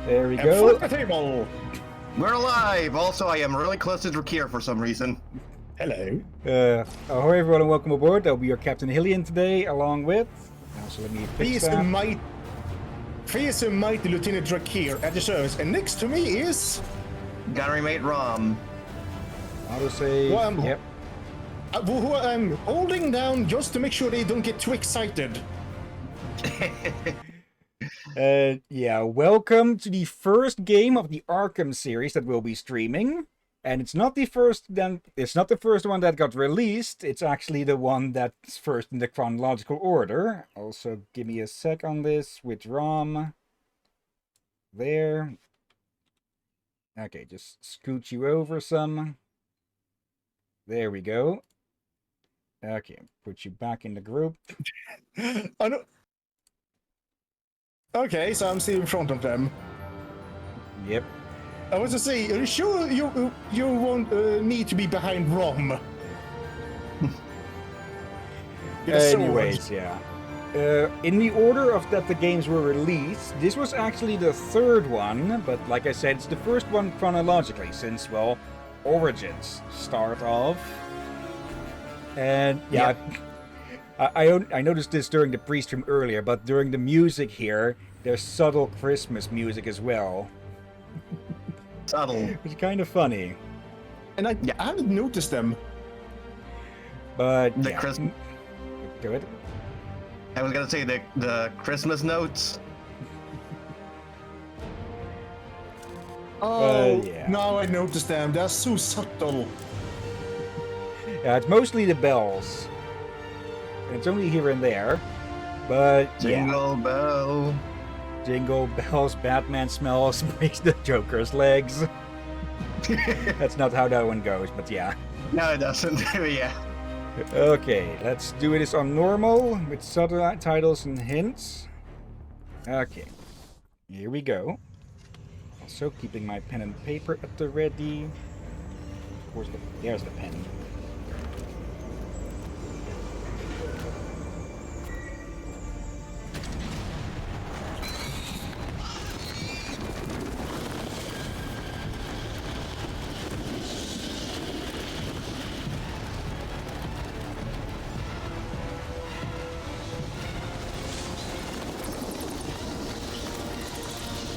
There we And go. flip the table. We're alive! Also, I am really close to Drakir for some reason. Hello. Ahoy everyone and welcome aboard. I'll be your Captain Hillian today, along with... So let me fix that. Fierce and mighty Lieutenant Drakir at the service, and next to me is... Gunnery Mate Rom. Autosave, Well, yep. who I'm holding down just to make sure they don't get too excited. Yeah, welcome to the first game of the Arkham series that we'll be streaming. And it's not the first one that got released, it's actually the one that's first in the chronological order. Also, give me a sec on this with ROM. There. Okay, just scoot you over some. There we go. Okay, put you back in the group. Oh, no. Okay, so I'm still in front of them. Yep. I was to say, are you sure you won't need to be behind Rom? Anyways, yeah. In the order of that the games were released, this was actually the third one, but like I said, it's the first one chronologically, since, well, Origins start off. And, yeah, I noticed this during the pre-stream earlier, but during the music here, there's subtle Christmas music as well. Subtle. It's kind of funny. And I haven't noticed them. But, The yeah. Christmas... Go ahead. I was gonna say the Christmas notes. Oh, yeah. now I noticed them. They're so subtle. Yeah, it's mostly the bells. It's only here and there. But, Jingle bell. Jingle bells, Batman smells, breaks the Joker's legs. That's not how that one goes, but yeah. No, it doesn't. Yeah. Okay, let's do this on normal with subtitles and hints. Okay, here we go. Also keeping my pen and paper at the ready. Of course, there's the pen.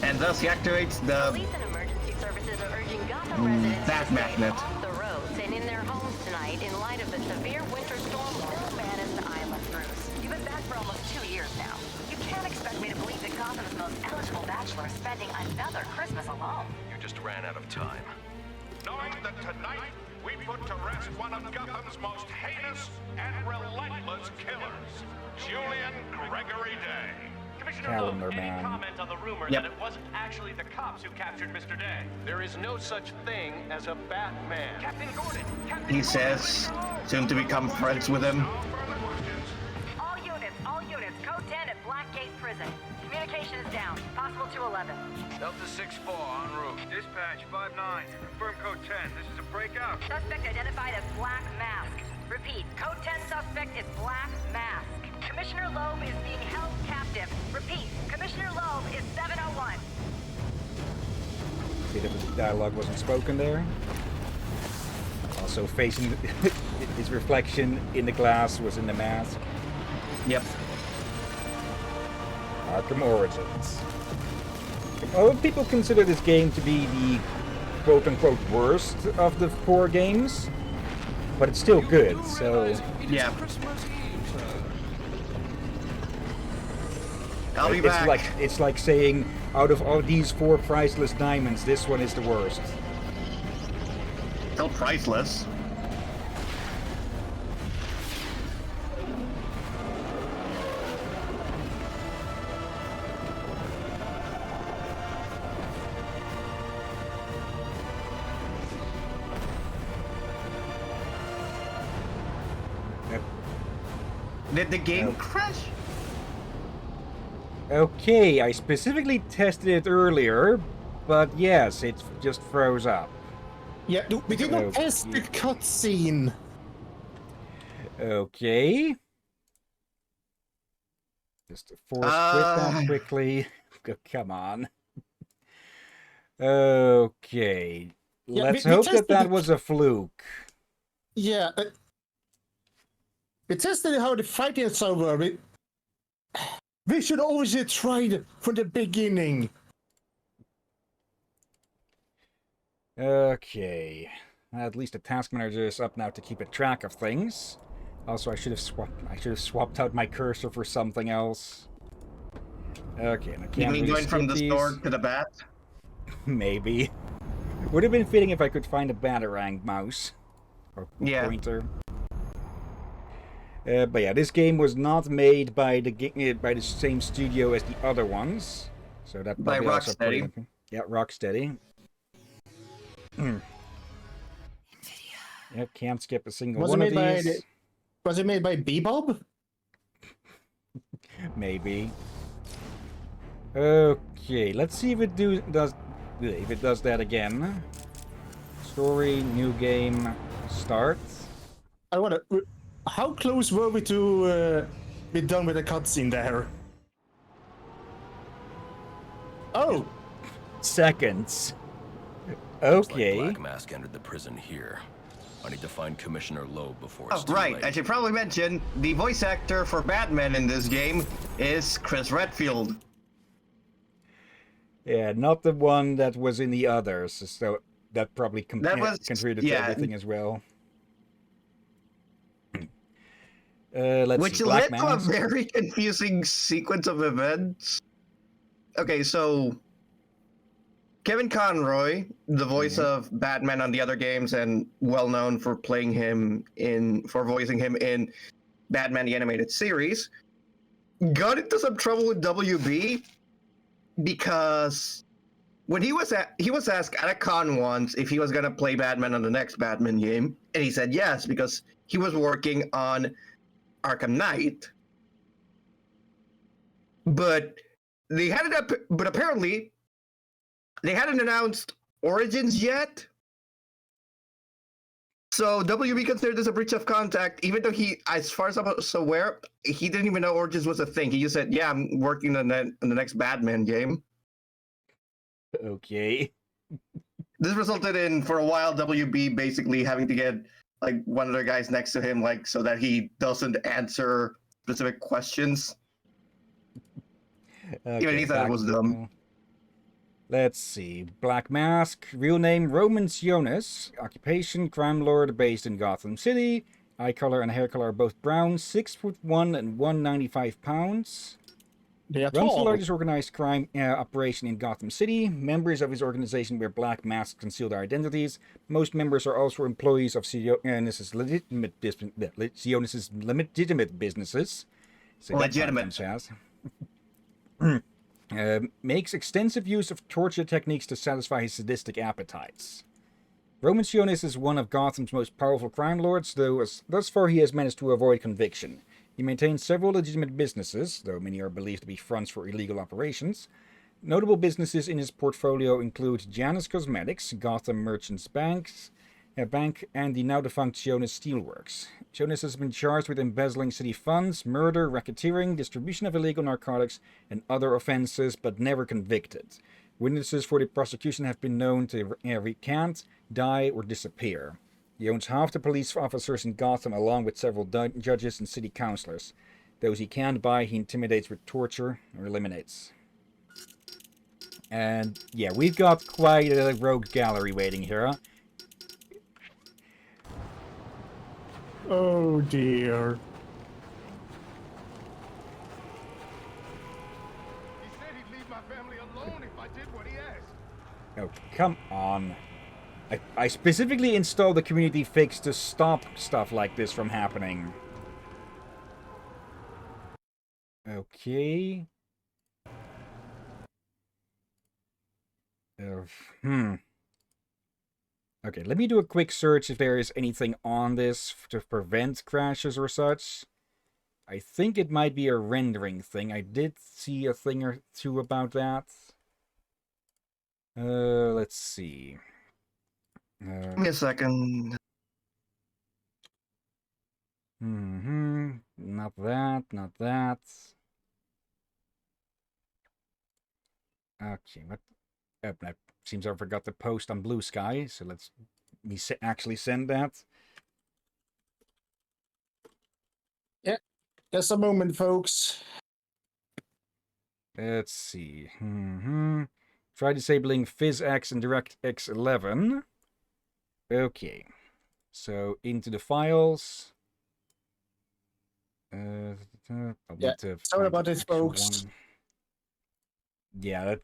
And thus he activates the Police and emergency services are urging Gotham residents that to stay magnet. off the roads and in their homes tonight in light of the severe winter storm warning. Bannon Island, Bruce. You've been back for almost 2 years now. You can't expect me to believe that Gotham's most eligible bachelor is spending another Christmas alone. You just ran out of time. Knowing that tonight we put to rest one of Gotham's most heinous and relentless killers, Julian Gregory Day. Commissioner Loeb, Calendar any man. comment on the rumor Yep. that it wasn't actually the cops who captured Mr. Day? There is no such thing as a Batman. Captain Gordon! Captain He says, soon to become friends with him. All units, code 10 at Blackgate Prison. Communication is down. Possible to 11. Delta 6-4 en route. Dispatch 5-9. Confirm code 10. This is a breakout. Suspect identified as Black Mask. Repeat, code 10 suspect is Black Mask. Commissioner Loeb is being held captive. Repeat, Commissioner Loeb is 701. Bit of dialogue wasn't spoken there. Also facing his reflection in the glass was in the mask. Yep. Arkham Origins. A lot of people consider this game to be the quote-unquote worst of the 4 games, but it's still good, so... Yeah. I'll be back. It's like saying, out of all these 4 priceless diamonds, this one is the worst. Still priceless. Did the game crash? Okay, I specifically tested it earlier, but yes, it just froze up. Yeah, we did not test the cutscene. Okay. Just force quit that quickly. Come on. Okay. Yeah, Let's we hope that tested that it. was a fluke. Yeah, we tested how the fighting is over. We should always try it from the beginning. Okay. At least the task manager is up now to keep a track of things. Also, I should have swapped out my cursor for something else. Okay, and I You can't mean really going from skip the these. sword to the bat? Maybe. Would have been fitting if I could find a Batarang mouse. Or Yeah. pointer. But yeah, this game was not made by the same studio as the other ones. So that By probably also Rocksteady. putting... Yeah, Rocksteady. Yeah, can't skip a single Was it one of made by these. Was it made by Bebop? Maybe. Okay, let's see if it does that again. Story, new game, start. I wonder, how close were we to be done with the cutscene there? Oh, Seconds. Looks like Okay. Black Mask entered the prison here. I need to find Commissioner Loeb before it's Oh, too right. late. I should probably mention the voice actor for Batman in this game is Chris Redfield. Yeah, not the one that was in the others. So that probably That was- contributed to yeah. everything as well. Let's Which see. Black led to a Mask. very confusing sequence of events. Okay, so Kevin Conroy, the voice of Batman on the other games and well known for voicing him in Batman the Animated Series, got into some trouble with WB because when he was asked at a con once if he was gonna play Batman on the next Batman game, and he said yes because he was working on Arkham Knight. But apparently they hadn't announced Origins yet. So WB considered this a breach of contract, even though he, as far as I was aware, he didn't even know Origins was a thing. He just said, "Yeah, I'm working on the next Batman game." Okay. This resulted in, for a while, WB basically having to get like one of the guys next to him, like so that he doesn't answer specific questions. Even he thought it was dumb. Let's see. Black Mask. Real name Roman Sionis. Occupation crime lord based in Gotham City. Eye color and hair color are both brown. 6'1" and 195 pounds. they are Runs the tall. largest organized crime operation in Gotham City. Members of his organization wear black masks to conceal their identities. Most members are also employees of Sionis's legitimate businesses. So that Legitimate. Has. Makes extensive use of torture techniques to satisfy his sadistic appetites. Roman Sionis is one of Gotham's most powerful crime lords, though thus far he has managed to avoid conviction. He maintains several legitimate businesses, though many are believed to be fronts for illegal operations. Notable businesses in his portfolio include Janus Cosmetics, Gotham Merchants Bank, and the now-defunct Sionis Steelworks. Sionis has been charged with embezzling city funds, murder, racketeering, distribution of illegal narcotics, and other offenses, but never convicted. Witnesses for the prosecution have been known to recant, die, or disappear. He owns half the police officers in Gotham, along with several judges and city councilors. Those he can't buy, he intimidates with torture or eliminates. And yeah, we've got quite a rogue gallery waiting here, huh? Oh dear. He said he'd leave my family alone if I did what he asked. Oh, come on. I specifically installed the community fix to stop stuff like this from happening. Okay. Okay, let me do a quick search if there is anything on this to prevent crashes or such. I think it might be a rendering thing. I did see a thing or two about that. Let's see. Give me a second. Not that, not that. Okay, what? Seems I forgot to post on Blue Sky, so let's actually send that. Yeah, just a moment, folks. Let's see. Try disabling PhysX and DirectX 11. Okay. So into the files. I'll Yeah, need to sorry find about the this, actual folks. one. Yeah,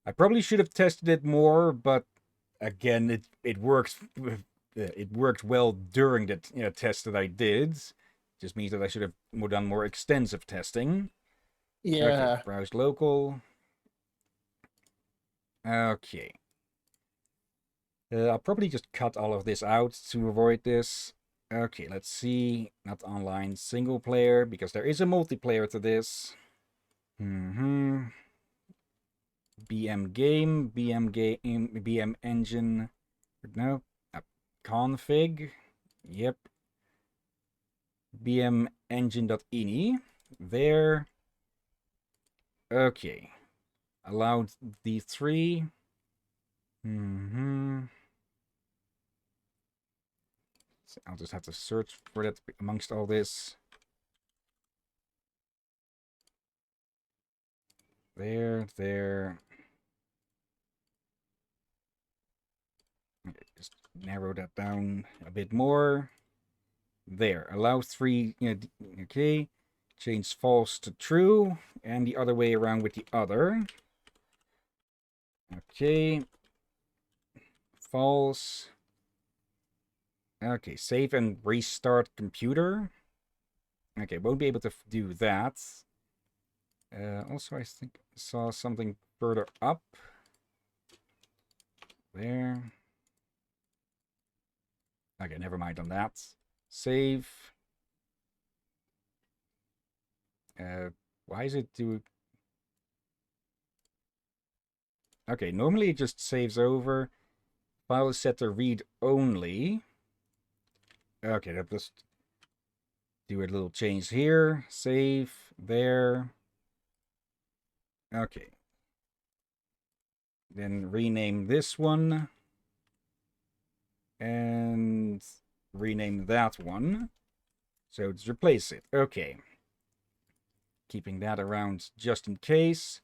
I probably should have tested it more, but again, it works. It worked well during the test that I did. Just means that I should have done more extensive testing. Yeah. Okay, browse local. Okay. I'll probably just cut all of this out to avoid this. Okay, let's see. Not online, single player, because there is a multiplayer to this. BM game, BM engine. No, config. Yep. BM engine.ini. There. Okay. Allowed D3. So I'll just have to search for that amongst all this. There. Okay, just narrow that down a bit more. There. Allow 3. Okay. Change false to true. And the other way around with the other. Okay. False. Okay, save and restart computer. Okay, won't be able to do that. Also, I think I saw something further up. There. Okay, never mind on that. Save. Why is it do... Okay, normally it just saves over. File is set to read only. Okay, I'll just do a little change here. Save. There. Okay. Then rename this one. And rename that one. So let's replace it. Okay. Keeping that around just in case.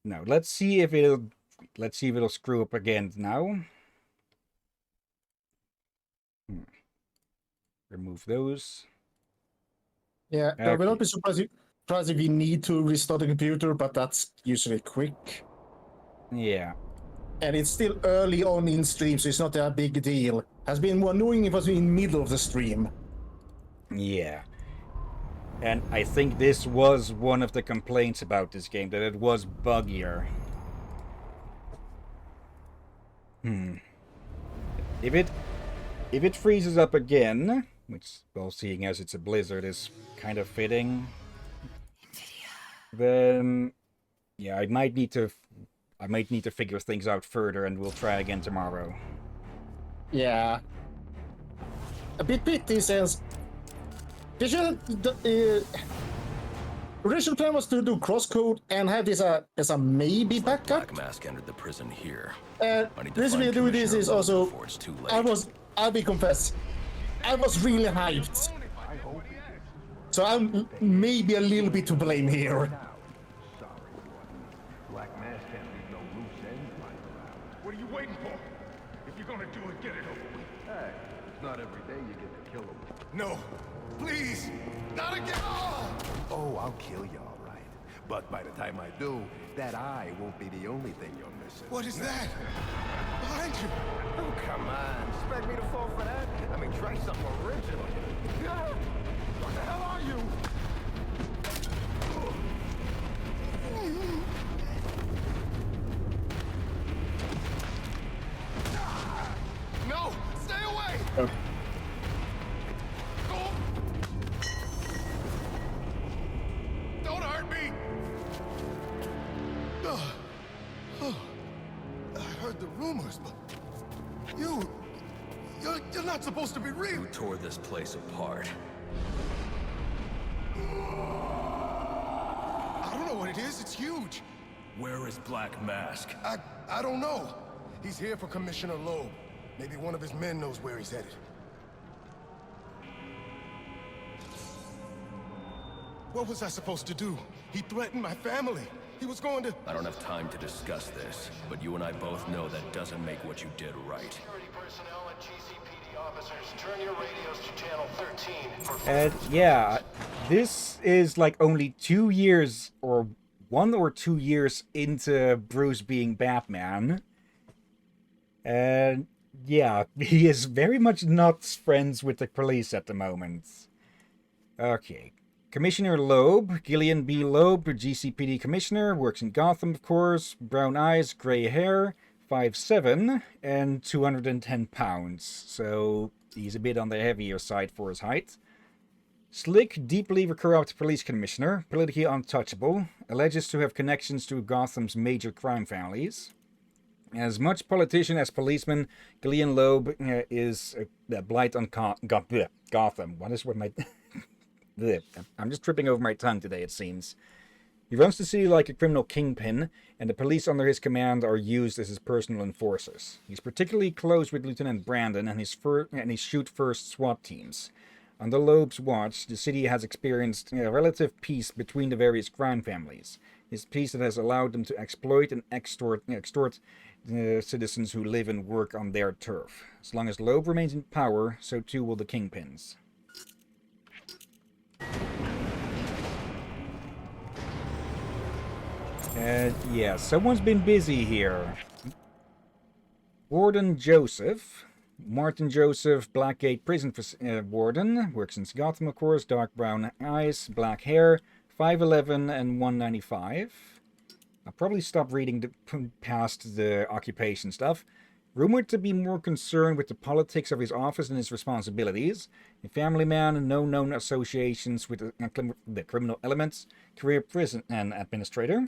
Now, let's see if it'll screw up again now. Remove those. Yeah, I will not be surprised if we need to restart the computer, but that's usually quick. Yeah. And it's still early on in stream, so it's not a big deal. Has been more annoying if it was in the middle of the stream. Yeah. And I think this was one of the complaints about this game, that it was buggier. If it freezes up again, which, well, seeing as it's a blizzard is kind of fitting, then yeah, I might need to figure things out further, and we'll try again tomorrow. Yeah. A bit pity since the original plan was to do crosscode and have this as a maybe backup. Black Mask entered the prison here. And the reason we do this is also, I'll be confessed, I was really hyped. So I'm maybe a little bit to blame here. Black Mask can't leave no loose ends lying around. What are you waiting for? If you're gonna do it, get it over with. Hey, it's not every day you get to kill him. No, please, not again! Oh, I'll kill you, all right. But by the time I do, that eye won't be the only thing you're missing. What is that? Behind you! Oh, come on. Expect me to fall for that? I mean, try something original. What the hell are you? No! Stay away! Okay. Don't hurt me! I heard the rumors, but you're not supposed to be real. You tore this place apart. I don't know what it is. It's huge. Where is Black Mask? I don't know. He's here for Commissioner Loeb. Maybe one of his men knows where he's headed. What was I supposed to do? He threatened my family. He was going to... I don't have time to discuss this, but you and I both know that doesn't make what you did right. Security personnel and GCPD officers, turn your radios to channel 13 for... And yeah, this is like only 2 years or 1 or 2 years into Bruce being Batman. And yeah, he is very much not friends with the police at the moment. Okay. Commissioner Loeb, Gillian B. Loeb, GCPD Commissioner, works in Gotham, of course. Brown eyes, gray hair, 5'7", and 210 pounds. So he's a bit on the heavier side for his height. Slick, deeply corrupt police commissioner, politically untouchable, alleges to have connections to Gotham's major crime families. As much politician as policeman, Gillian Loeb is a blight on Gotham. What is what my... I'm just tripping over my tongue today, it seems. He runs the city like a criminal kingpin, and the police under his command are used as his personal enforcers. He's particularly close with Lieutenant Brandon and his shoot-first SWAT teams. Under Loeb's watch, the city has experienced a relative peace between the various crime families. This peace that has allowed them to exploit and extort citizens who live and work on their turf. As long as Loeb remains in power, so too will the kingpins. Yeah, someone's been busy here. Warden Joseph. Martin Joseph, Blackgate Prison Warden. Works in Gotham, of course. Dark brown eyes, black hair, 5'11" and 195. I'll probably stop reading past the occupation stuff. Rumored to be more concerned with the politics of his office and his responsibilities. A family man, no known associations with the criminal elements. Career prison and administrator.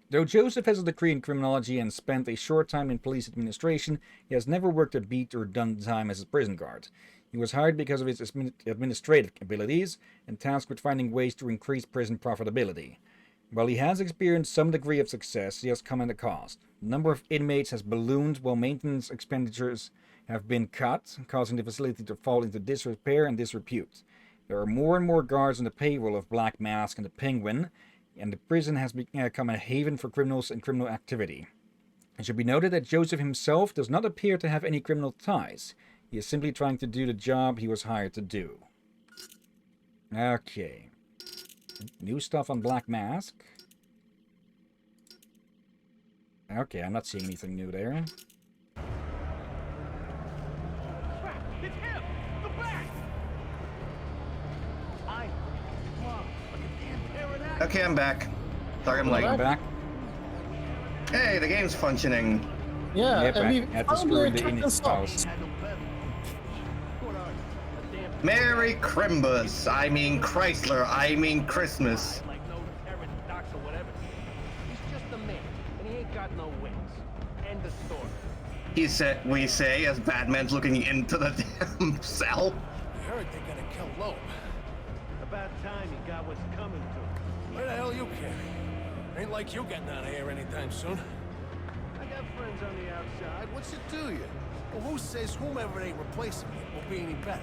Though Joseph has a degree in criminology and spent a short time in police administration, he has never worked a beat or done time as a prison guard. He was hired because of his administrative abilities and tasked with finding ways to increase prison profitability. While he has experienced some degree of success, he has come at a cost. The number of inmates has ballooned while maintenance expenditures have been cut, causing the facility to fall into disrepair and disrepute. There are more and more guards on the payroll of Black Mask and the Penguin, and the prison has become a haven for criminals and criminal activity. It should be noted that Joseph himself does not appear to have any criminal ties. He is simply trying to do the job he was hired to do. Okay. New stuff on Black Mask. Okay, I'm not seeing anything new there. It's him! The back! Okay, I'm back. Sorry I'm late. I'm back. Hey, the game's functioning. Yeah, Yep, and I we had to found screw the the Captain init Socks. files. Merry Crimbus. I mean Chrysler. I mean Christmas. Like no pterodactyl or whatever. He's just a man, and he ain't got no wings. End of story. We say, as Batman's looking into the damn cell. I heard they're gonna kill Loeb. About time he got what's coming to him. Where the hell you carry? Ain't like you getting out of here anytime soon. I got friends on the outside. What's it do you? Well, who says whomever they replacing you will be any better?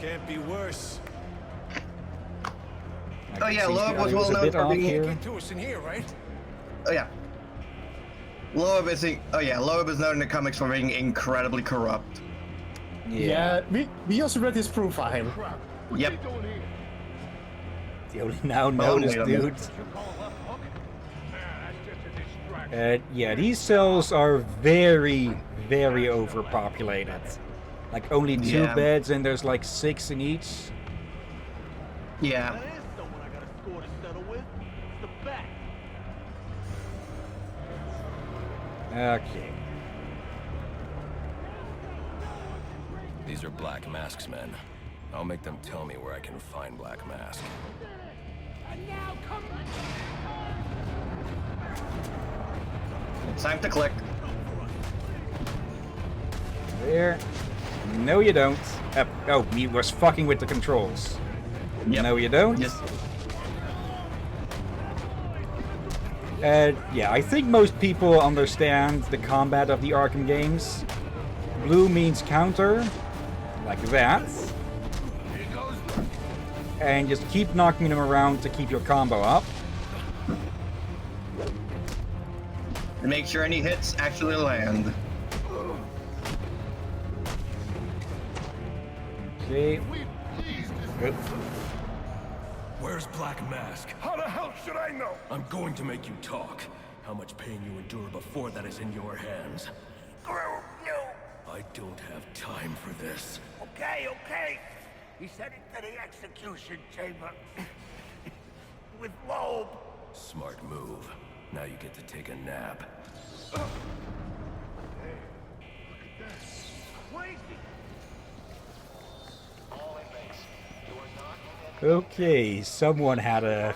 Can't be worse. Oh yeah, Loeb was Audio well a known bit for off being. here. Get to us in here, right? Oh yeah. Loeb is known in the comics for being incredibly corrupt. Yeah, we also read his profile. Yep. The only now Only noticed them. dude. Yeah, these cells are very, very overpopulated. Like only 2 Yeah. beds and there's like 6 in each. Yeah. That is someone I got a score to settle with. It's the back. Okay. These are Black Mask's men. I'll make them tell me where I can find Black Mask. It's time to click. There. No, you don't. Oh, he was fucking with the controls. Yep. No, you don't. Just Yeah, I think most people understand the combat of the Arkham games. Blue means counter, like that. And just keep knocking them around to keep your combo up. And make sure any hits actually land. Okay. Good. Where's Black Mask? How the hell should I know? I'm going to make you talk. How much pain you endure before that is in your hands. No. I don't have time for this. Okay, okay. He said it to the execution chamber. With Loeb. Smart move. Now you get to take a nap. Okay, someone had a...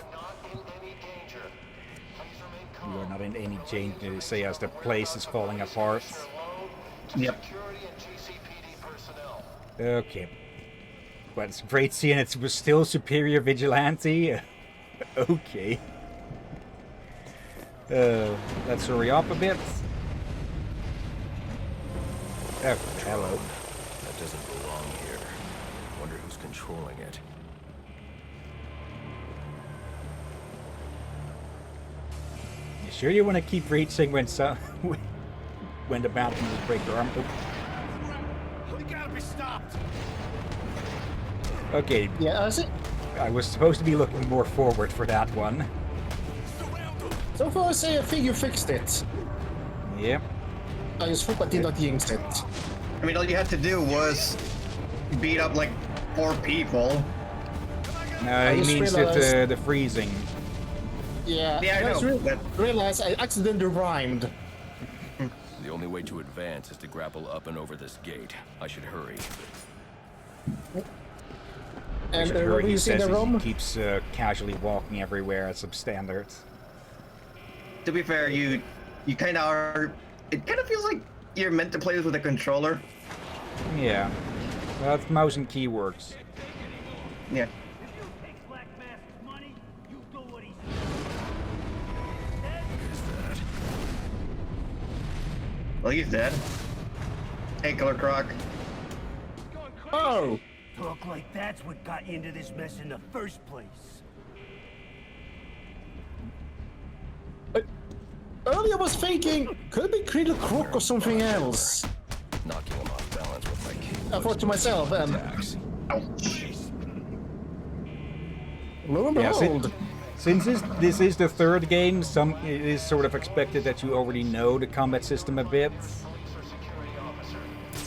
You are not in any danger, to say, as the place is falling apart. Yep. Okay. But it's great seeing it was still Superior Vigilante. Okay. Let's hurry up a bit. Oh, hello. That doesn't belong here. Wonder who's controlling it. You sure you want to keep reaching when when the battle just break your arm? We gotta be stopped. Okay. Yeah, I was supposed to be looking more forward for that one. so far I think you fixed it. Yep. I just hope I did not jinx it. I mean, all you had to do was beat up like 4 people. No, he just means realized- the freezing. Yeah, Yeah, I just know. That- realized I accidentally rhymed. The only way to advance is to grapple up and over this gate. I should hurry. And Sure, what do he you see in says the he room? keeps casually walking everywhere as substandard. To be fair, you kind of are. It kind of feels like you're meant to play this with a controller. Yeah. Well, that's mouse and keywords. Yeah. Well, he's dead. Hey, Killer Croc. Oh! Talk like that's what got you into this mess in the first place. Earlier I was thinking, could be Krill Crook or something else. Knocking him off balance with my key. I thought to myself, Attacks. lo and Yeah, behold. Since this is the third game, it is sort of expected that you already know the combat system a bit.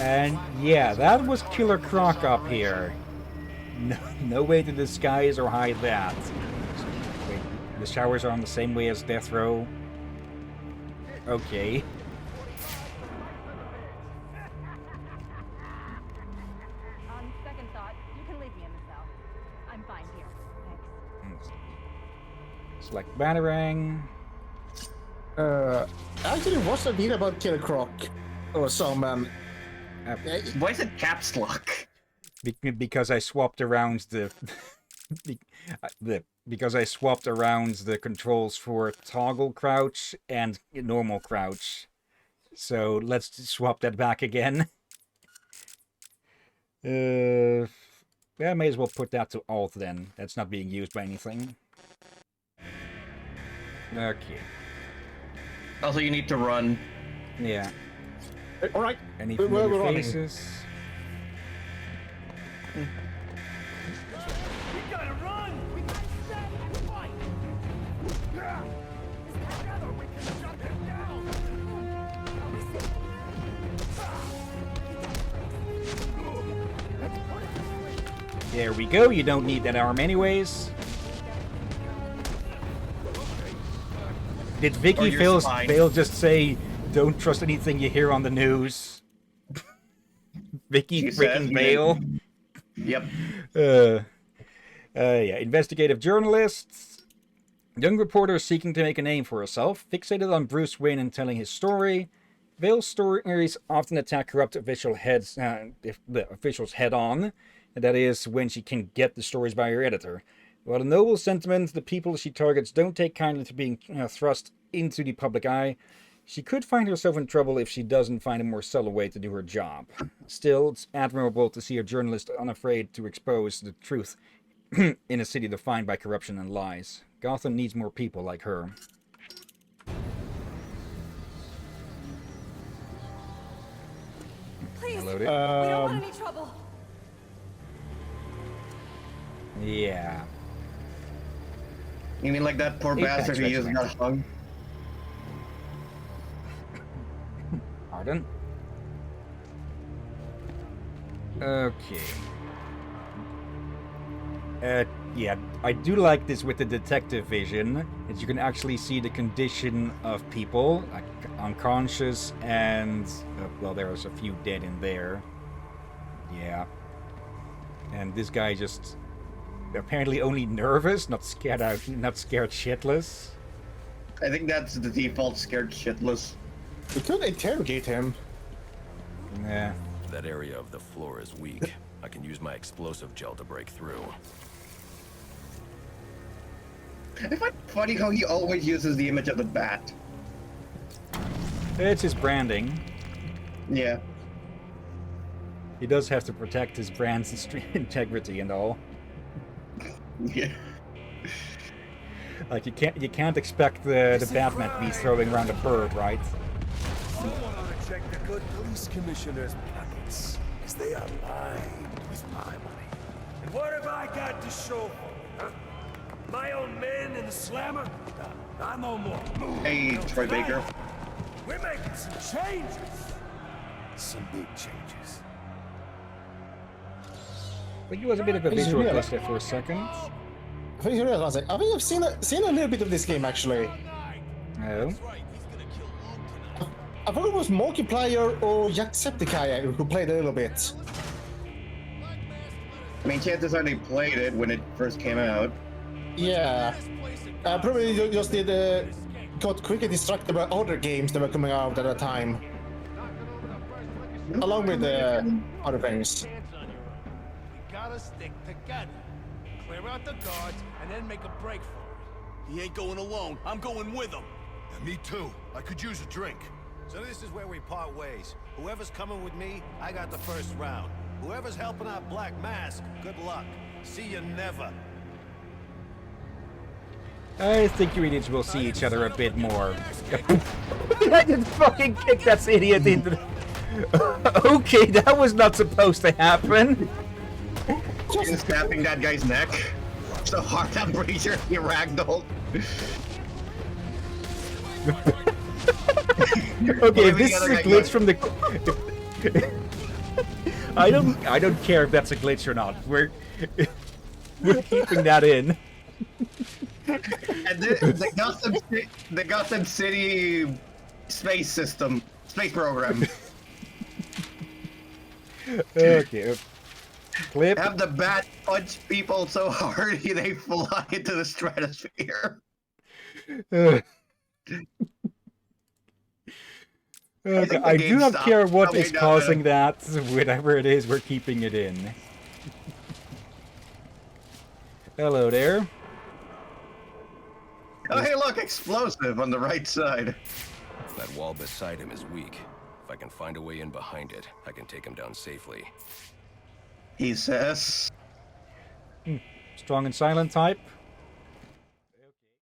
And yeah, that was Killer Croc up here. No way to disguise or hide that. Wait, the showers are on the same way as Death Row. Okay. On second thought, you can leave me in the cell. I'm fine here. Thanks. Select Batarang. Actually, what's the deal about Killer Croc? Or some, Why is it caps lock? Because I swapped around because I swapped around the controls for toggle crouch and normal crouch. So let's swap that back again. Yeah, I may as well put that to Alt then. That's not being used by anything. Okay. Also, you need to run. Yeah. Alright. Any We're familiar running. faces? We gotta run! We gotta stay and fight! Together we can shut them down! There we go. You don't need that arm anyways. Did Vicky you're fine. Vale just say, "Don't trust anything you hear on the news"? Vicky She said, freaking yeah. Vale. Yep. Yeah, investigative journalists. Young reporter seeking to make a name for herself, fixated on Bruce Wayne and telling his story. Vale's stories often attack corrupt official heads, if the officials head on. And that is when she can get the stories by her editor. While a noble sentiment, the people she targets don't take kindly to being thrust into the public eye. She could find herself in trouble if she doesn't find a more subtle way to do her job. Still, it's admirable to see a journalist unafraid to expose the truth in a city defined by corruption and lies. Gotham needs more people like her. Please, Hello we there. don't want any trouble. Yeah. You mean like that poor Apex bastard who used Regiment. got hung? Pardon? Okay. Yeah, I do like this with the detective vision, that you can actually see the condition of people, like unconscious, and well, there's a few dead in there. Yeah. And this guy just apparently only nervous, not scared shitless. I think that's the default scared shitless. We could interrogate him. Yeah. That area of the floor is weak. I can use my explosive gel to break through. I find it funny how he always uses the image of the bat. It's his branding. Yeah. He does have to protect his brand's integrity and all. Yeah. Like you can't expect the Batman to be throwing around a bird, right? Someone ought to check the good police commissioner's pockets, because they are lined with my money. And what have I got to show for it, huh? My own men in the slammer? Not no more. Hey, Troy Baker. We're making some changes. Some big changes. I think it was a bit of a visual glitch there for a second. I think you realize it. I think I've seen a little bit of this game actually. Oh. I thought it was Markiplier or Jacksepticeye who played a little bit. I mean, chances are they played it when it first came out. Yeah. Probably just got quickly distracted by other games that were coming out at the time. Along with other things. We gotta stick together. Clear out the guards and then make a break for it. He ain't going alone. I'm going with him. Yeah, me too. I could use a drink. So this is where we part ways. Whoever's coming with me, I got the first round. Whoever's helping out Black Mask, good luck. See you never. I think you idiots will see each other a bit more. I just fucking kicked that idiot into the... Okay, that was not supposed to happen. Just snapping that guy's neck so hard I'm pretty sure he ragdolled. Okay, if this is a glitch from the... I don't care if that's a glitch or not. We're keeping that in. And the Gotham City space program. Okay. Clip. Have the bat punch people so hard they fly into the stratosphere. Okay, I do not care what is causing that. Whatever it is, we're keeping it in. Hello there. Oh, hey, look, explosive on the right side. That wall beside him is weak. If I can find a way in behind it, I can take him down safely. He says. Strong and silent type.